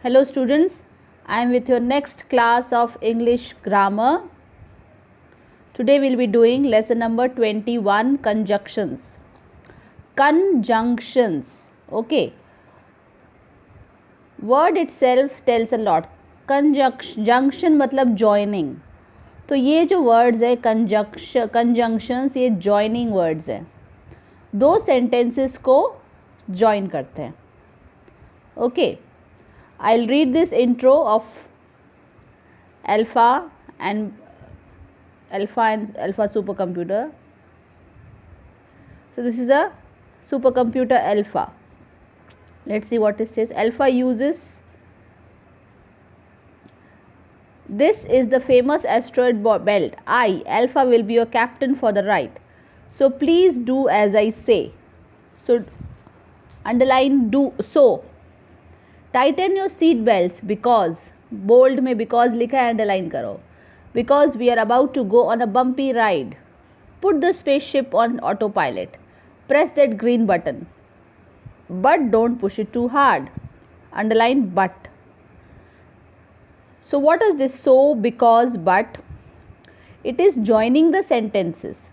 Hello students, I am with your next class of English grammar. Today we will be doing lesson number 21, conjunctions. Conjunctions, okay. Word itself tells a lot. Conjunction मतलब joining. तो ये जो words है conjunctions, ये joining words है. दो sentences को join करते हैं. Okay. I'll read this intro of Alpha supercomputer. So this is a supercomputer Alpha. Let's see what it says. Alpha uses, this is the famous asteroid belt. I, Alpha, will be your captain for the ride. So please do as I say. So underline do. So tighten your seat belt because, bold में because लिखा है, underline करो. Because we are about to go on a bumpy ride. Put the spaceship on autopilot. Press that green button. But don't push it too hard. Underline but. So what is this so, because, but? It is joining the sentences.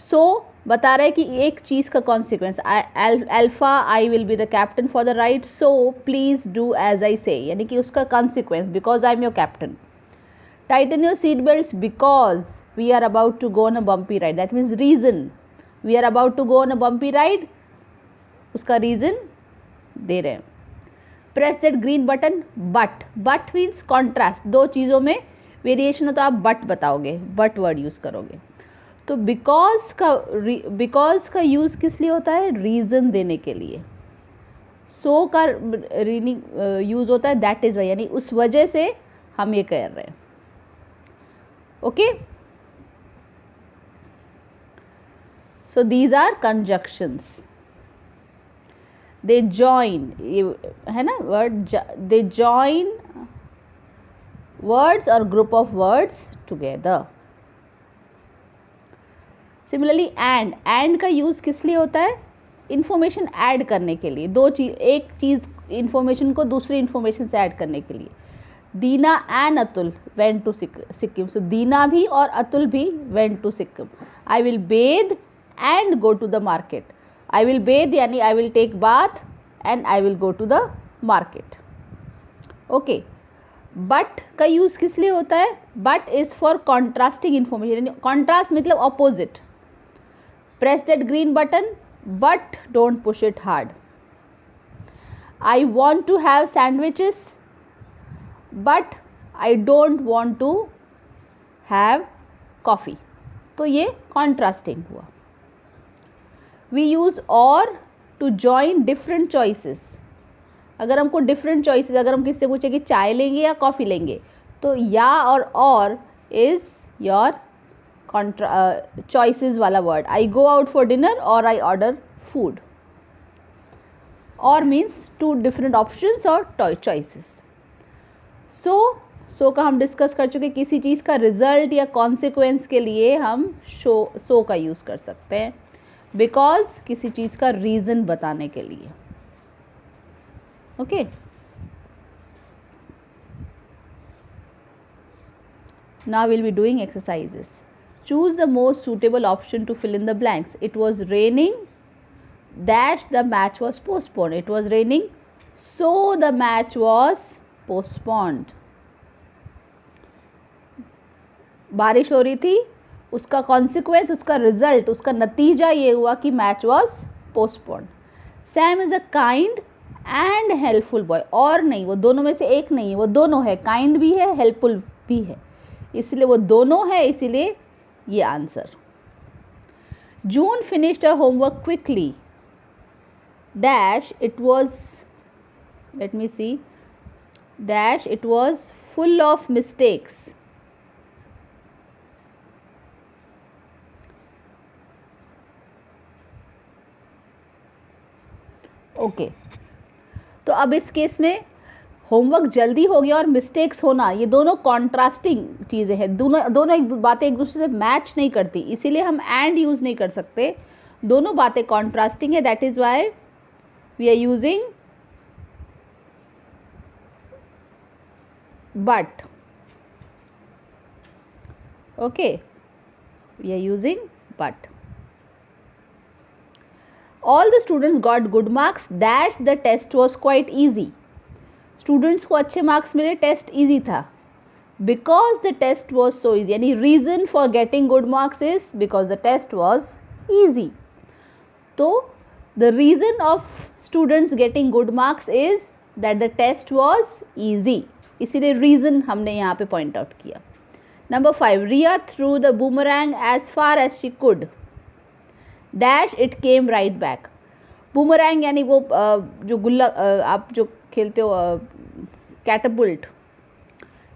So बता रहा है कि एक चीज़ का consequence, alpha I will be the captain for the ride, so please do as I say, यानी कि उसका consequence because I am your captain. Tighten your seat belt because we are about to go on a bumpy ride. That means reason. We are about to go on a bumpy ride, उसका reason दे रहे हैं. Press that green button. But, but means contrast. दो चीज़ों में variation हो तो आप बट बताओगे, बट वर्ड यूज़ करोगे. तो बिकॉज का यूज़ किस लिए होता है? रीज़न देने के लिए. सो का यूज़ होता है दैट इज़ वाई, यानी उस वजह से हम ये कर रहे हैं. Okay, so these are conjunctions. They join, है ना वर्ड, दे जॉइन वर्ड्स और group of words together. Similarly and का यूज़ किस लिए होता है? इन्फॉर्मेशन ऐड करने के लिए. दो चीज़, एक चीज़ इन्फॉर्मेशन को दूसरी इन्फॉर्मेशन से ऐड करने के लिए. Dina and Atul went to Sikkim. So Dina भी और अतुल भी went to Sikkim. I will bathe and go to the market. I will bathe यानी I will take bath and I will go to the market. Okay, but का use किस लिए होता है? But is for contrasting information. Contrast मतलब opposite. Press that green button, but don't push it hard. I want to have sandwiches, but I don't want to have coffee. तो ये contrasting हुआ. We use or to join different choices. अगर हमको different choices, अगर हम किससे पूछे कि चाय लेंगे या कॉफ़ी लेंगे, तो या और is your choices वाला word. I go out for dinner और आई ऑर्डर फूड. और मीन्स टू डिफरेंट ऑप्शंस और चॉइसेस. सो का हम डिस्कस कर चुके. किसी चीज़ का रिजल्ट या कॉन्सिक्वेंस के लिए हम सो का यूज़ कर सकते हैं. बिकॉज किसी चीज़ का रीज़न बताने के लिए. Okay, now will be doing exercises. Choose the most suitable option to fill in the blanks. It was raining, dash, the match was postponed. It was raining, so the match was postponed. बारिश हो रही थी, उसका consequence, उसका result, उसका नतीजा ये हुआ कि match was postponed. Sam is a kind and helpful boy. और नहीं, वो दोनों में से एक नहीं है, वो दोनों है. kind भी है, helpful भी है, इसलिए वो दोनों है, इसीलिए ये answer. June finished her homework quickly. Dash, it was, let me see, dash, it was full of mistakes. Okay, तो अब इस केस में होमवर्क जल्दी हो गया और मिस्टेक्स होना, ये दोनों कॉन्ट्रास्टिंग चीज़ें हैं. दोनों एक बातें एक दूसरे से मैच नहीं करती, इसीलिए हम एंड यूज़ नहीं कर सकते. दोनों बातें कॉन्ट्रास्टिंग है. That is why we are using but. Okay, we are using but. All the students got good marks dash the test was quite easy. Students को अच्छे मार्क्स मिले, टेस्ट ईजी था. Because the test was so easy, यानी reason for getting good marks is because the test was easy. तो the reason of students getting good marks is that the test was easy, इसीलिए reason हमने यहाँ पे point out किया. Number 5, Riya threw the boomerang as far as she could dash it came right back. Boomerang यानी वो जो गुल्ला आप जो खेलते हो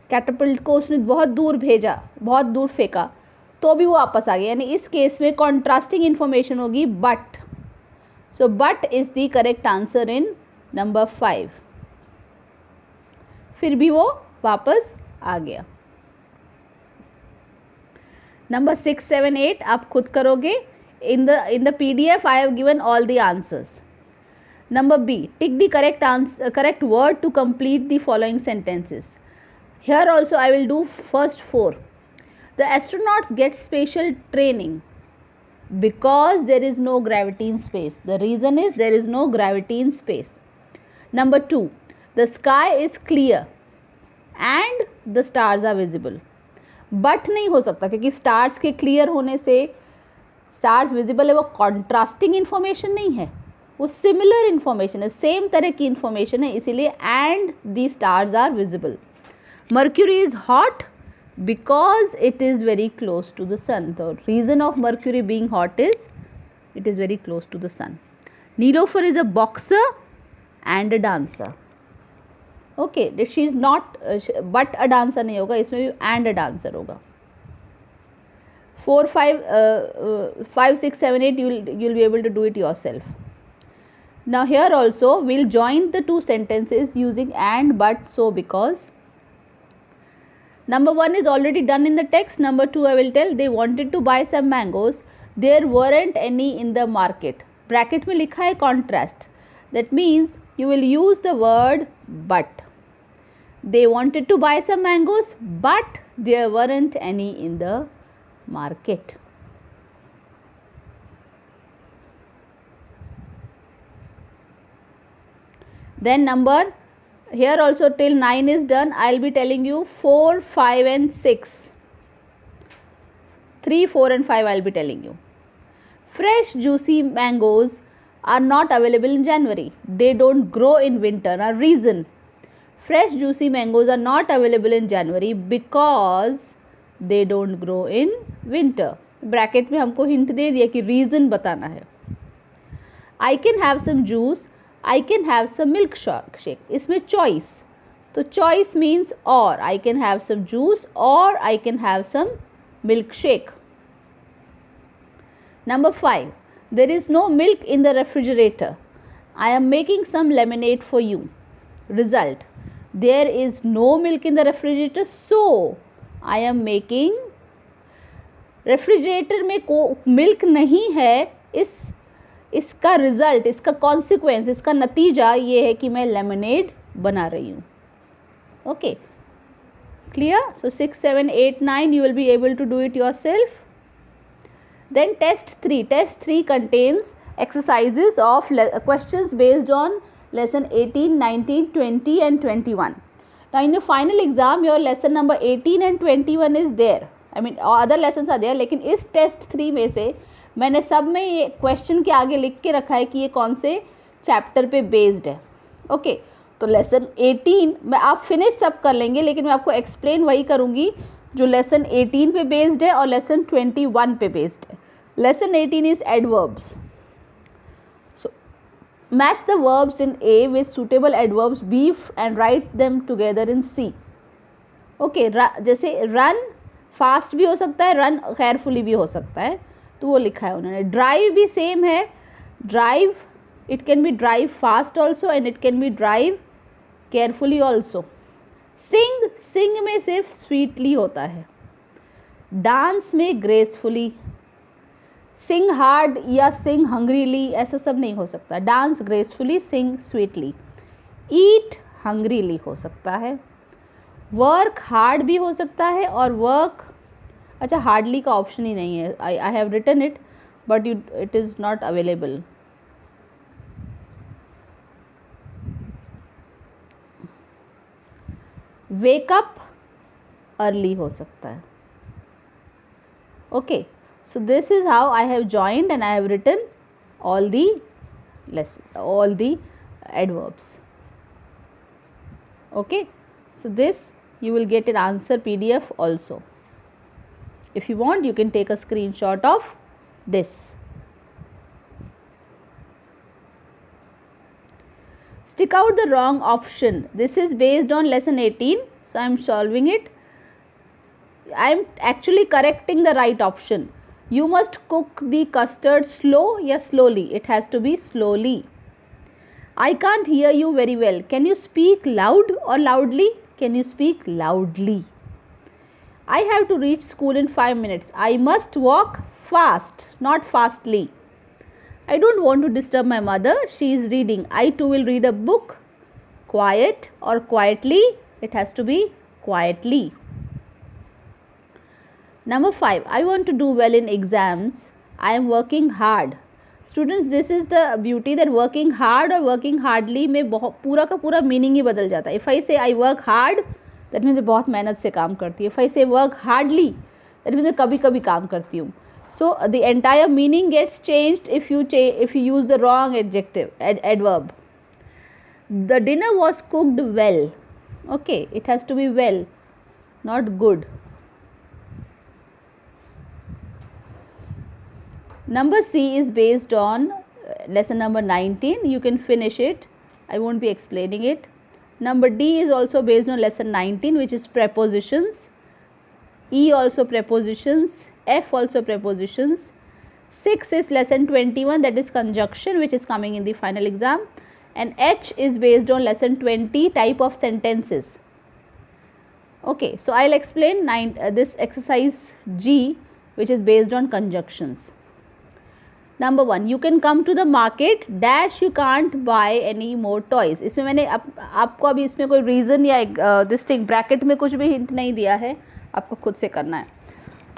कैटपल्ट को उसने बहुत दूर भेजा, बहुत दूर फेंका, तो भी वो वापस आ गया. यानी इस केस में कॉन्ट्रास्टिंग इन्फॉर्मेशन होगी but. So but is the correct answer in number 5. फिर भी वो वापस आ गया. नंबर 6, 7, 8 आप खुद करोगे. In the PDF I have given all the answers. Number B, tick the correct word to complete the following sentences. Here also I will do first 4. The astronauts get special training because there is no gravity in space. The reason is there is no gravity in space. Number 2, the sky is clear and the stars are visible. But नहीं हो सकता क्योंकि stars के clear होने से stars visible है, वो contrasting information नहीं है, वो सिमिलर इन्फॉर्मेशन है, सेम तरह की इन्फॉर्मेशन है, इसीलिए and the stars are visible. Mercury is hot because it is very close to the sun. The reason of Mercury being hot is it is very close to the sun. Nilofer is a boxer and a dancer. Okay, she is not but a dancer नहीं होगा, इसमें भी and a dancer होगा. 4, 5, 6, 7, 8 you'll be able to do it yourself. Now here also we'll join the two sentences using and, but, so, because. Number 1 is already done in the text. Number 2 I will tell. They wanted to buy some mangoes. There weren't any in the market. Bracket में लिखा है contrast. That means you will use the word but. They wanted to buy some mangoes, but there weren't any in the market. Then number here also till 9 is done. I'll be telling you 4, 5 and 6. 3, 4 and 5 I'll be telling you. Fresh juicy mangoes are not available in January. They don't grow in winter. Now reason, fresh juicy mangoes are not available in January because they don't grow in winter. Bracket में हमको hint दे दिया कि reason बताना है. I can have some juice, I can have some milk shake. इसमें choice, तो choice means or. I can have some juice or I can have some milkshake. Number 5, there is no milk in the refrigerator. I am making some lemonade for you. Result, there is no milk in the refrigerator, so I am making. Refrigerator में milk नहीं है, इसका result, इसका consequence, इसका नतीजा ये है कि मैं लेमनेड बना रही हूँ. Okay, clear? So 6, 7, 8, 9 you will be able to do it yourself. Then test 3. Test 3 contains exercises of questions based on lesson 18, 19, 20 and 21. Now in the final exam your lesson number 18 and 21 is there. I mean other lessons are there, लेकिन इस test 3 में से मैंने सब में ये question के आगे लिख के रखा है कि ये कौन से चैप्टर पे बेस्ड है. ओके, तो लेसन 18 में आप फिनिश सब कर लेंगे, लेकिन मैं आपको एक्सप्लेन वही करूँगी जो लेसन 18 पे बेस्ड है और लेसन 21 पे बेस्ड है. Lesson 18 is adverbs. So match the verbs in A with suitable adverbs B and write them together in C. Okay, जैसे रन फास्ट भी हो सकता है, रन केयरफुली भी हो सकता है, तो वो लिखा है उन्होंने. ड्राइव भी सेम है. Drive, it can be drive fast also and it can be drive carefully also. Sing, sing में सिर्फ स्वीटली होता है. डांस में ग्रेसफुली. सिंग हार्ड या सिंग हंग्रीली ऐसा सब नहीं हो सकता. डांस ग्रेसफुली, सिंग स्वीटली. ईट हंग्रीली हो सकता है. वर्क हार्ड भी हो सकता है और वर्क, अच्छा हार्डली का ऑप्शन ही नहीं है, I have written it but it is not available. Wake up early हो सकता है. Okay, so this is how I have joined and I have written all the adverbs. Okay, so this you will get an answer PDF also. If you want, you can take a screenshot of this. Stick out the wrong option. This is based on lesson 18, so I am solving it. I am actually correcting the right option. You must cook the custard slow, yes slowly, it has to be slowly. I can't hear you very well. Can you speak loud or loudly? Can you speak loudly? I have to reach school in 5 minutes. I must walk fast, not fastly. I don't want to disturb my mother. She is reading. I too will read a book. Quiet or quietly? It has to be quietly. Number 5, I want to do well in exams. I am working hard. Students, this is the beauty that working hard or working hardly में बहुत पूरा का पूरा meaning ही बदल जाता है. If I say I work hard, that means बहुत मेहनत से काम करती है. If I say work hardly, that means कभी कभी काम करती हूँ. So the entire meaning gets changed if you use the wrong adverb. The dinner was cooked well. Okay, it has to be well, not good. Number C is based on lesson number 19. You can finish it. I won't be explaining it. Number D is also based on lesson 19, which is prepositions. E also prepositions. F also prepositions. 6 is lesson 21, that is conjunction, which is coming in the final exam. And H is based on lesson 20, type of sentences. Okay, so I'll explain this exercise G, which is based on conjunctions. Number 1, you can come to the market dash you can't buy any more toys. इसमें मैंने आपको अभी इसमें कोई reason या this thing bracket में कुछ भी हिंट नहीं दिया है, आपको खुद से करना है.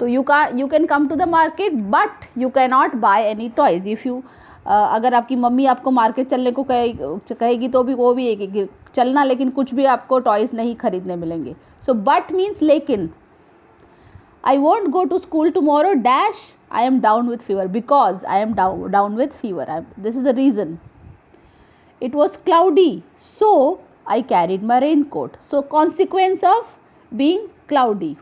तो you can come to the market but you can not buy any toys. If you अगर आपकी मम्मी आपको मार्केट चलने को कहेगी तो भी वो भी है कि चलना, लेकिन कुछ भी आपको टॉयज़ नहीं खरीदने मिलेंगे. सो बट मीन्स लेकिन. I won't go to school tomorrow dash I am down with fever, because I am down with fever. This is the reason. It was cloudy, so I carried my raincoat. So consequence of being cloudy.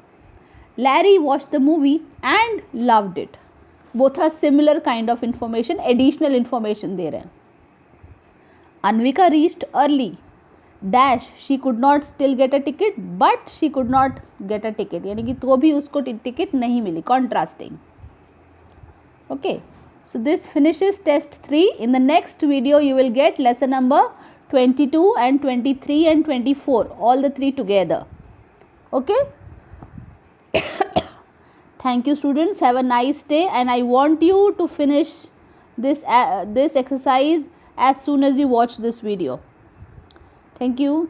Larry watched the movie and loved it. Both are similar kind of information, additional information दे रहे हैं. Anvika reached early dash she could not still get a ticket but she could not get a ticket, यानी कि तो भी उसको ticket नहीं मिली. Contrasting. Okay, so this finishes test 3. In the next video you will get lesson number 22 and 23 and 24, all the 3 together. Okay. Thank you students, have a nice day, and I want you to finish this exercise as soon as you watch this video. Thank you.